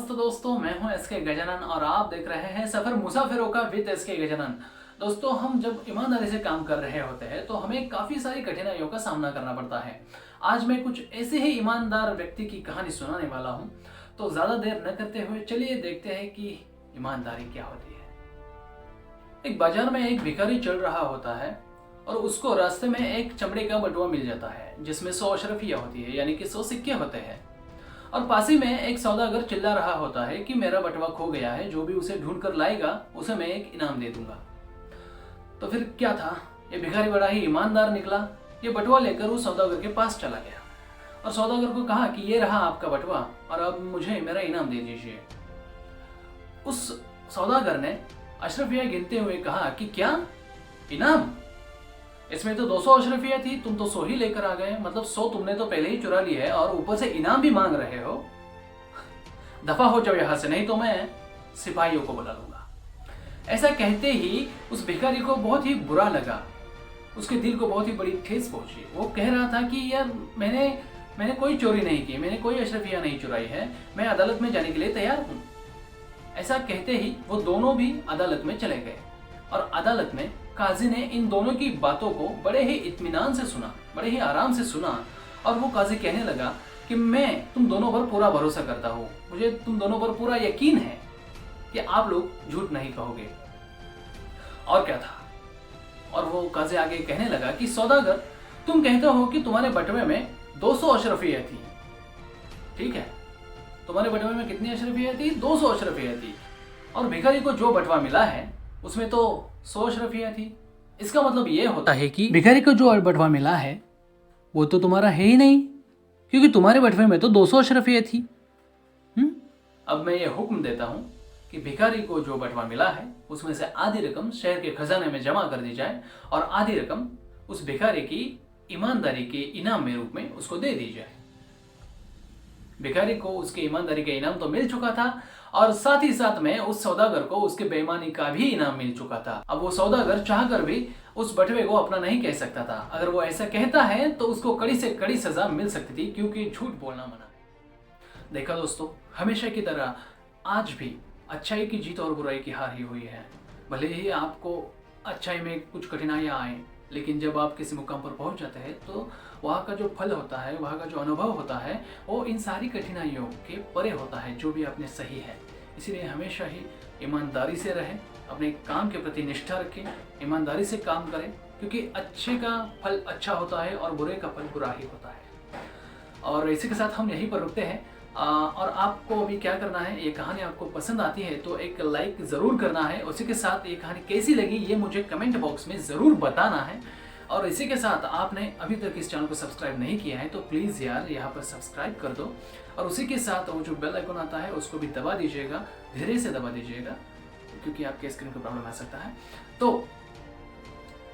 नमस्ते दोस्तों, मैं हूं एसके गजानन और आप देख रहे हैं सफर मुसाफिरों का विद एसके गजानन। दोस्तों, हम जब ईमानदारी से काम कर रहे होते हैं तो हमें काफ़ी सारी कठिनाइयों का सामना करना पड़ता है। आज मैं कुछ ऐसे ही ईमानदार व्यक्ति की कहानी सुनाने वाला हूं, तो ज़्यादा देर न करते हुए चलिए देखते हैं कि ईमानदारी क्या होती है। एक बाजार में एक भिखारी चल रहा होता है और उसको रास्ते में एक चमड़े का बटुआ मिल जाता है जिसमें 100 अशरफियाँ होती है, यानी कि 100 सिक्के होते हैं। और पास ही में एक सौदागर चिल्ला रहा होता है कि मेरा बटुआ खो गया है, जो भी उसे ढूंढ कर लाएगा उसे मैं एक इनाम दे दूंगा। तो फिर क्या था, ये भिखारी बड़ा ही ईमानदार निकला। ये बटुआ लेकर उस सौदागर के पास चला गया और सौदागर को कहा कि ये रहा आपका बटुआ और अब मुझे मेरा इनाम दे दीजिए। उस सौदागर ने अशरफियाँ गिनते हुए कहा कि क्या इनाम? इसमें तो 200 अशरफियाँ थी, तुम तो 100 ही लेकर आ गए, मतलब 100 तुमने तो पहले ही चुरा ली है और ऊपर से इनाम भी मांग रहे हो। दफा हो जाओ यहाँ से, नहीं तो मैं सिपाहियों को बुला लूंगा। ऐसा कहते ही उस भिखारी को बहुत ही बुरा लगा, उसके दिल को बहुत ही बड़ी ठेस पहुंची। वो कह रहा था कि यार मैंने कोई चोरी नहीं की, मैंने कोई अशरफियाँ नहीं चुराई है, मैं अदालत में जाने के लिए तैयार हूँ। ऐसा कहते ही वो दोनों भी अदालत में चले गए और अदालत में काजी ने इन दोनों की बातों को बड़े ही इत्मीनान से सुना, बड़े ही आराम से सुना। और वो काजी कहने लगा कि मैं तुम दोनों पर पूरा भरोसा करता हूँ, मुझे तुम दोनों पर पूरा यकीन है कि आप लोग झूठ नहीं कहोगे। और क्या था, और वो काजी आगे कहने लगा कि सौदागर, तुम कहते हो कि तुम्हारे बटुए में 200 अशरफियाँ थी, ठीक है, तुम्हारे बटुए में कितनी अशरफियाँ थी? 200 अशरफियाँ थी। और भिखारी को जो बटुआ मिला है उसमें तो 100 अशरफियाँ थी। इसका मतलब ये होता है कि भिखारी को जो बटुआ मिला है वो तो तुम्हारा है ही नहीं, क्योंकि तुम्हारे बटुए में तो 200 अशरफियाँ थी। अब मैं ये हुक्म देता हूँ कि भिखारी को जो बटुआ मिला है उसमें से आधी रकम शहर के खजाने में जमा कर दी जाए और आधी रकम उस भिखारी की ईमानदारी के इनाम में रूप में उसको दे दी जाए। भिखारी को उसके ईमानदारी का इनाम तो मिल चुका था और साथ ही साथ में उस सौदागर को उसके बेईमानी का भी इनाम मिल चुका था। अब वो सौदागर चाहकर भी उस बटुए को अपना नहीं कह सकता था। अगर वो ऐसा कहता है तो उसको कड़ी से कड़ी सजा मिल सकती थी, क्योंकि झूठ बोलना मना है। देखा दोस्तों, हमेशा की तरह आज भी अच्छाई की जीत और बुराई की हार ही हुई है। भले ही आपको अच्छाई में कुछ कठिनाइयाँ आए, लेकिन जब आप किसी मुकाम पर पहुंच जाते हैं तो वहाँ का जो फल होता है, वहाँ का जो अनुभव होता है, वो इन सारी कठिनाइयों के परे होता है जो भी आपने सही है। इसीलिए हमेशा ही ईमानदारी से रहें, अपने काम के प्रति निष्ठा रखें, ईमानदारी से काम करें, क्योंकि अच्छे का फल अच्छा होता है और बुरे का फल बुरा ही होता है। और इसी के साथ हम यहीं पर रुकते हैं। और आपको अभी क्या करना है, ये कहानी आपको पसंद आती है तो एक लाइक ज़रूर करना है। उसी के साथ ये कहानी कैसी लगी ये मुझे कमेंट बॉक्स में ज़रूर बताना है। और इसी के साथ आपने अभी तक इस चैनल को सब्सक्राइब नहीं किया है तो प्लीज़ यार यहाँ पर सब्सक्राइब कर दो। और उसी के साथ वो जो बेल आइकन आता है उसको भी दबा दीजिएगा, धीरे से दबा दीजिएगा, क्योंकि आपके स्क्रीन को प्रॉब्लम आ सकता है। तो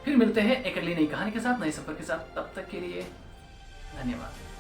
फिर मिलते हैं एक अगली नई कहानी के साथ, नए सफ़र के साथ। तब तक के लिए धन्यवाद।